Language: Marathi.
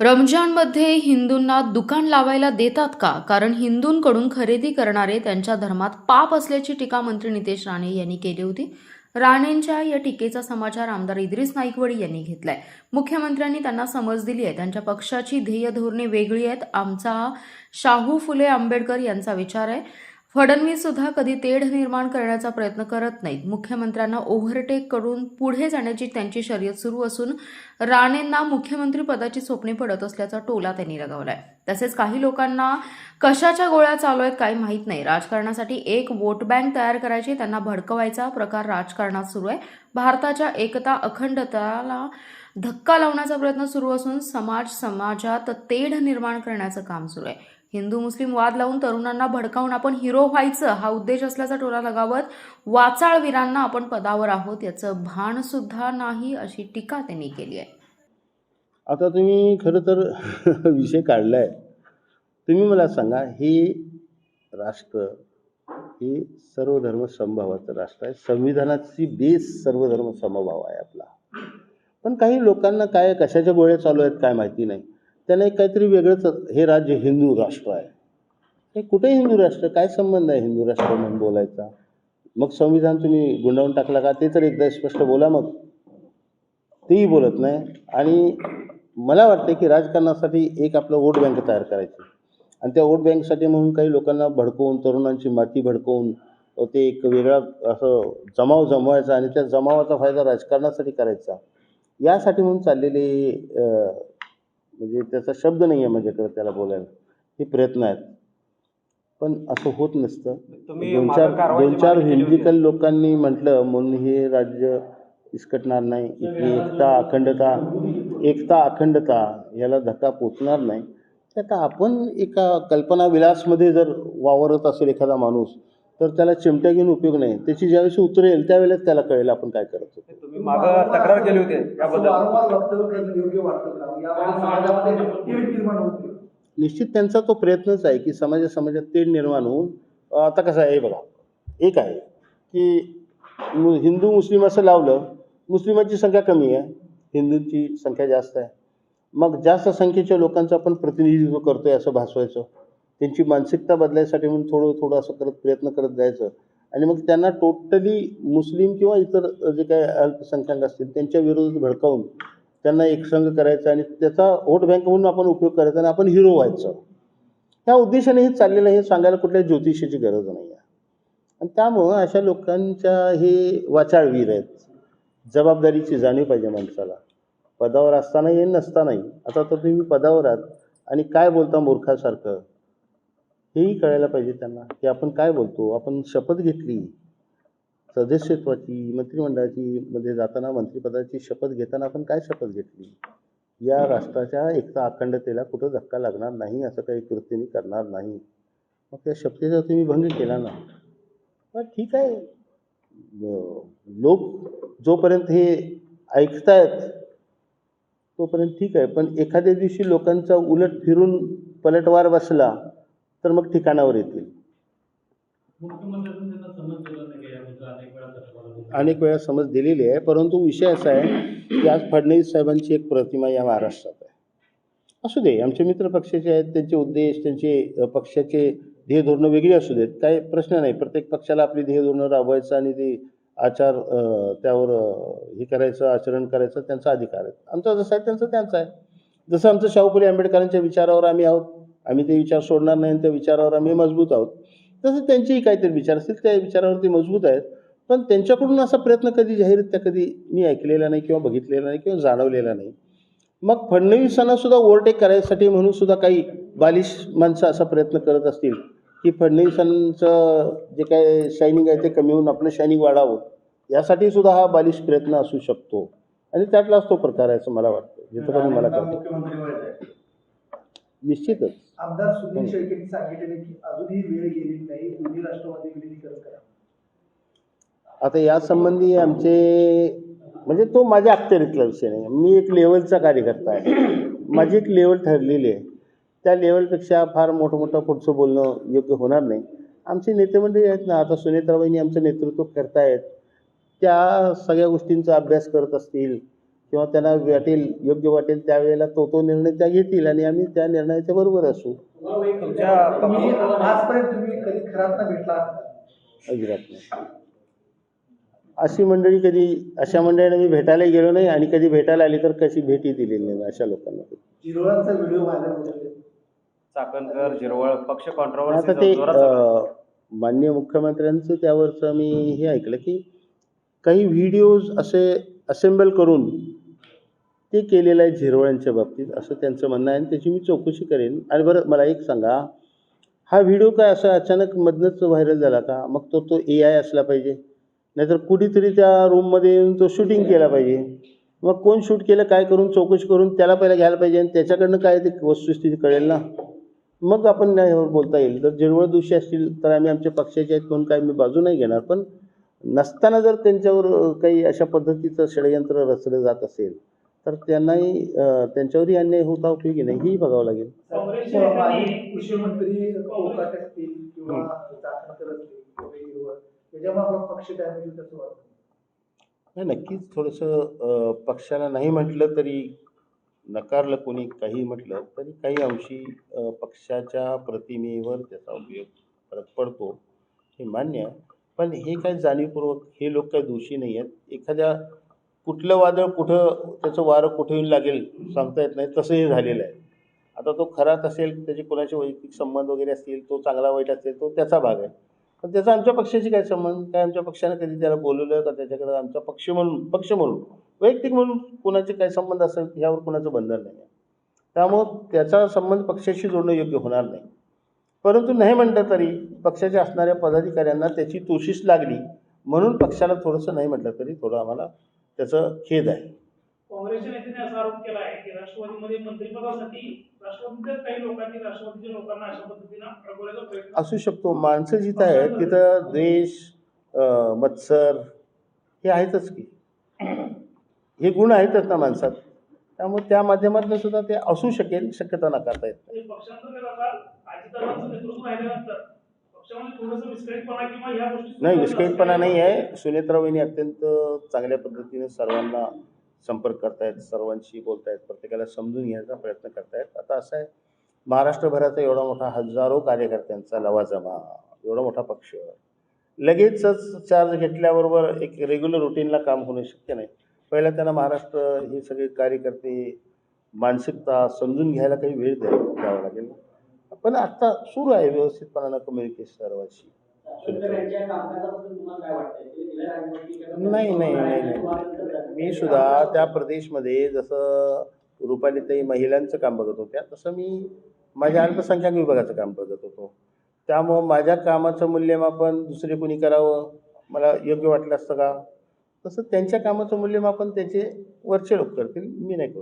रमजानमध्ये हिंदूंना दुकान लावायला देतात का? कारण हिंदूंकडून खरेदी करणारे त्यांच्या धर्मात पाप असल्याची टीका मंत्री नितेश राणे यांनी केली होती. राणेंच्या या टीकेचा समाचार आमदार इद्रिस नाईकवडी यांनी घेतलाय. मुख्यमंत्र्यांनी त्यांना समज दिली आहे. त्यांच्या पक्षाची ध्येय धोरणे वेगळी आहेत. आमचा शाहू फुले आंबेडकर यांचा विचार आहे. फडणवीस सुद्धा कधी तेढ निर्माण करण्याचा प्रयत्न करत नाहीत. मुख्यमंत्र्यांना ओव्हरटेक करून पुढे जाण्याची त्यांची शर्यत सुरू असून राणेंना मुख्यमंत्री पदाची स्वप्ने पडत असल्याचा टोला त्यांनी लगावलाय. तसेच काही लोकांना कशाच्या गोळ्या चालू आहेत काही माहीत नाही. राजकारणासाठी एक वोट बँक तयार करायची, त्यांना भडकवायचा प्रकार राजकारणात सुरू आहे. भारताच्या एकता अखंडताला धक्का लावण्याचा प्रयत्न सुरू असून समाजात तेढ निर्माण करण्याचं काम सुरू आहे. हिंदू मुस्लिम वाद लावून तरुणांना भडकावून आपण हिरो व्हायचं हा उद्देश असल्याचा टोला लगावत वाचाळवीरांना आपण पदावर आहोत याचं भान सुद्धा नाही अशी टीका त्यांनी केली आहे. आता तुम्ही खरं तर विषय काढलाय. तुम्ही मला सांगा, हे राष्ट्र हे सर्वधर्म समभावाचं राष्ट्र आहे. संविधानाची बेस सर्वधर्म समभाव आहे आपला. पण काही लोकांना काय कशाच्या गोळ्या चालू आहेत काय माहिती नाही. त्यांना एक काहीतरी वेगळंच, हे राज्य हिंदू राष्ट्र आहे. हे कुठे हिंदू राष्ट्र, काय संबंध आहे हिंदू राष्ट्र म्हणून बोलायचा? मग संविधान तुम्ही गुंडाळून टाकला का ते तर एकदा स्पष्ट बोला. मग तेही बोलत नाही. आणि मला वाटतं की राजकारणासाठी एक आपलं वोट बँक तयार करायची आणि त्या वोट बँकसाठी म्हणून काही लोकांना भडकवून, तरुणांची माती भडकवून ते एक वेगळा असं जमाव जमवायचा आणि त्या जमावाचा फायदा राजकारणासाठी करायचा, यासाठी म्हणून चाललेले म्हणजे त्याचा शब्द नाही आहे माझ्याकडे त्याला बोलायला, हे प्रयत्न आहेत. पण असं होत नसतं. दोन चार हिंदुकल लोकांनी म्हटलं म्हणून हे राज्य विस्कटणार नाही. इथली एकता अखंडता याला धक्का पोचणार नाही. तर आता आपण एका कल्पनाविलासमध्ये जर वावरत असेल एखादा माणूस, तर त्याला चिमट्या घेऊन उपयोग नाही. त्याची ज्यावेळेस उतरेल त्यावेळेस त्याला कळेल आपण काय करत होतो. तुम्ही मागं तक्रार केली होती निश्चित त्यांचा तो प्रयत्नच आहे की समाजात तेढ निर्माण होऊन, आता कसं आहे बघा, एक आहे की हिंदू मुस्लिम असं लावलं, मुस्लिमांची संख्या कमी आहे, हिंदूंची संख्या जास्त आहे. मग जास्त संख्येच्या लोकांचं आपण प्रतिनिधित्व करतोय असं भासवायचं. त्यांची मानसिकता बदलायसाठी म्हणून थोडं असं प्रयत्न करत जायचं आणि मग त्यांना टोटली मुस्लिम किंवा इतर जे काही अल्पसंख्याक असतील त्यांच्या विरोधात भडकावून त्यांना एकसंघ करायचं आणि त्याचा वोट बँक म्हणून आपण उपयोग करायचा आणि आपण हिरो व्हायचं. ह्या उद्देशाने हे चाललेलं, हे सांगायला कुठल्या ज्योतिषाची गरज नाही आहे. आणि त्यामुळं अशा लोकांच्या हे वाचाळवीर आहेत. जबाबदारीची जाणीव पाहिजे माणसाला, पदावर असतानाही नसतानाही. आता तर तुम्ही पदावर आहात आणि काय बोलता मूर्खासारखं हेही कळायला पाहिजे त्यांना की आपण काय बोलतो. आपण शपथ घेतली सदस्यत्वाची, मंत्रिमंडळाची मध्ये जाताना मंत्रिपदाची शपथ घेताना आपण काय शपथ घेतली? या राष्ट्राच्या एकता अखंडतेला कुठं धक्का लागणार नाही, असं काही कृत्य मी करणार नाही. मग त्या शपथेचा तुम्ही भंग केला ना, तर ठीक आहे. लोक जोपर्यंत हे ऐकतायत तोपर्यंत ठीक आहे. पण एखाद्या दिवशी लोकांचा उलट फिरून पलटवार बसला तर मग ठिकाणावर येतील. अनेक वेळा समज दिलेली आहे. परंतु विषय असा आहे की आज फडणवीस साहेबांची एक प्रतिमा या महाराष्ट्रात आहे. असू दे, आमचे मित्र पक्षाचे आहेत, त्यांचे उद्देश, त्यांचे पक्षाचे ध्येय धोरणं वेगळी असू देत, काही प्रश्न नाही. प्रत्येक पक्षाला आपली ध्येय धोरणं राबवायचं आणि ते आचार त्यावर हे करायचं, आचरण करायचं त्यांचा अधिकार आहे. आमचा जसा आहे त्यांचा आहे. जसं आमचं शाहू फुले आंबेडकरांच्या विचारावर आम्ही आहोत, आम्ही ते विचार सोडणार नाही आणि त्या विचारावर आम्ही मजबूत आहोत. तसं त्यांचेही काहीतरी विचार असतील, त्या विचारावर ते मजबूत आहेत. पण त्यांच्याकडून असा प्रयत्न कधी जाहीररित्या कधी मी ऐकलेला नाही किंवा बघितलेला नाही किंवा जाणवलेला नाही. मग फडणवीसांना सुद्धा ओव्हरटेक करायसाठी म्हणून सुद्धा काही बालिश माणसं असा प्रयत्न करत असतील की फडणवीसांचं जे काय शायनिंग आहे ते कमी होऊन आपलं शायनिंग वाढावं, यासाठी सुद्धा हा बालिश प्रयत्न असू शकतो. आणि त्यातलाच तो प्रकार आहे असं मला वाटतं. जिथं मला कळतं निश्चितच आमदार सुनील शेळकेंनी सांगितलेले की अजूनही वेळ गेलेली नाही, दोन्ही राष्ट्रवादी विलीनीकरण करा. आता यासंबंधी आमचे म्हणजे तो माझ्या अखत्यारीतला विषय नाही. मी एक लेवलचा कार्यकर्ता आहे, माझी एक लेवल ठरलेली आहे. त्या लेवलपेक्षा फार मोठं पुढचं बोलणं योग्य होणार नाही. आमचे नेतेमंडळी आहेत ना, आता सुनेत्राबाईंनी आमचं नेतृत्व करतायत, त्या सगळ्या गोष्टींचा अभ्यास करत असतील किंवा त्यांना वाटेल योग्य वाटेल त्यावेळेला तो निर्णय त्या घेतील आणि आम्ही त्या निर्णयाच्या बरोबर असू. तुमच्या तुम्ही आजपर्यंत तुम्ही कधी खरात भेटला आहात का? अजिबात नाही. अशी मंडळी कधी अशा मंडळींना मी भेटायला गेलो नाही आणि कधी भेटायला आली तर कशी भेटी दिलेली नाही अशा लोकांना. जिरवळांचा व्हिडिओ व्हायरल होतो. चाकणकर जिरवळ पक्ष आता कॉन्ट्रोवर्सी ते जोरात चालू आहे. माननीय मुख्यमंत्र्यांचं त्यावरचं मी हे ऐकलं की काही व्हिडिओज असे असेंबल करून ते केलेलं आहे झिरवळांच्या बाबतीत असं त्यांचं म्हणणं आहे आणि त्याची मी चौकशी करेन. आणि बरं मला एक सांगा, हा व्हिडिओ काय असा अचानक मधनंच व्हायरल झाला का? मग तो AI असला पाहिजे, नाहीतर कुठेतरी त्या रूममध्ये येऊन तो शूटिंग केला पाहिजे. मग कोण शूट केलं काय करून चौकशी करून त्याला पहिला घ्यायला पाहिजे आणि त्याच्याकडनं काय ते वस्तुस्थिती कळेल ना, मग आपण यावर बोलता येईल. जर झिरवळ दोषी असतील तर आम्ही आमच्या पक्षाचे आहेत म्हणून काय मी बाजू नाही घेणार, पण नसताना जर त्यांच्यावर काही अशा पद्धतीचं षडयंत्र रचलं जात असेल तर त्यांनाही त्यांच्यावरही अन्याय होता उपयोगी नाही हेही बघावं लागेल. माजी कृषी मंत्री कोकाटे असतील किंवा चाकणकर असतील किंवा हिरवळ, त्याच्यामुळे आपला पक्ष डॅमेज होत असं वाटतं. नाही, नक्कीच थोडंसं पक्षाला नाही म्हटलं तरी, नकारलं कोणी काही म्हटलं तरी काही अंशी पक्षाच्या प्रतिमेवर त्याचा उपयोग फरक पडतो, हे मान्य आहे. पण हे काय जाणीवपूर्वक हे लोक काही दोषी नाही आहेत. एखाद्या कुठलं वादळ कुठं त्याचं वारं कुठे येऊन लागेल सांगता येत नाही, तसं हे झालेलं आहे. आता तो खरात असेल, त्याचे कोणाचे वैयक्तिक संबंध वगैरे असतील, तो चांगला वाईट असेल, तो त्याचा भाग आहे. पण त्याचा आमच्या पक्षाशी काय संबंध? काय आमच्या पक्षानं कधी त्याला बोलवलं का त्याच्याकडं आमचा पक्ष म्हणून वैयक्तिक म्हणून कोणाचे काय संबंध असेल ह्यावर कोणाचं बंधन नाही आहे. त्यामुळं त्याचा संबंध पक्षाशी जोडणं योग्य होणार नाही. परंतु नाही म्हटलं तरी पक्षाच्या असणाऱ्या पदाधिकाऱ्यांना त्याची तोशीस लागली म्हणून पक्षाला थोडंसं नाही म्हटलं तरी थोडं आम्हाला त्याचं खेद आहे. काँग्रेसच्या नेत्याने असा आरोप केला आहे की राष्ट्रवादीमध्ये मंत्रिपदासाठी राष्ट्रवादीच्याच काही लोकांनी राष्ट्रवादीच्या लोकांना अशा पद्धतीनं अडकवण्याचा प्रयत्न असू शकतो. माणसं जिथं आहेत तिथं द्वेष, मत्सर हे आहेतच की, हे गुण आहेतच ना माणसात. त्यामुळे त्या माध्यमातून सुद्धा ते असू शकेल, शक्यता नाकारता येत नाही. पक्षांतर्गत आता अजितदादांचं नेतृत्व राहिल्यानंतर पक्षामध्ये थोडंसं विस्कळीतपणा किंवा ह्या गोष्टी नाही, विस्कळीतपणा नाही आहे. सुनेत्राबाईंनी अत्यंत चांगल्या पद्धतीने सर्वांना संपर्क करतायत, सर्वांशी बोलतायत, प्रत्येकाला समजून घ्यायचा प्रयत्न करतायत. आता असं आहे, महाराष्ट्रभराचा एवढा मोठा हजारो कार्यकर्त्यांचा लवाजमा, एवढा मोठा पक्ष लगेचच चार्ज घेतल्याबरोबर एक रेग्युलर रुटीनला काम होणं शक्य नाही. पहिला त्यांना महाराष्ट्र हे सगळे कार्यकर्ते मानसिकता समजून घ्यायला काही वेळ द्यावा लागेल. पण आता सुरू आहे व्यवस्थितपणानं कम्युनिकेशन सर्वांशी. नाही नाही नाही नाही, मी सुद्धा त्या प्रदेशमध्ये जसं रुपालीताई महिलांचं काम बघत होत्या तसं मी माझ्या अल्पसंख्याक विभागाचं काम बघत होतो. त्यामुळं माझ्या कामाचं मूल्यमापन दुसरे कोणी करावं मला योग्य वाटलं असतं का? तसं त्यांच्या कामाचं मूल्यमापन त्याचे वरचे लोक करतील, मी नाही करू.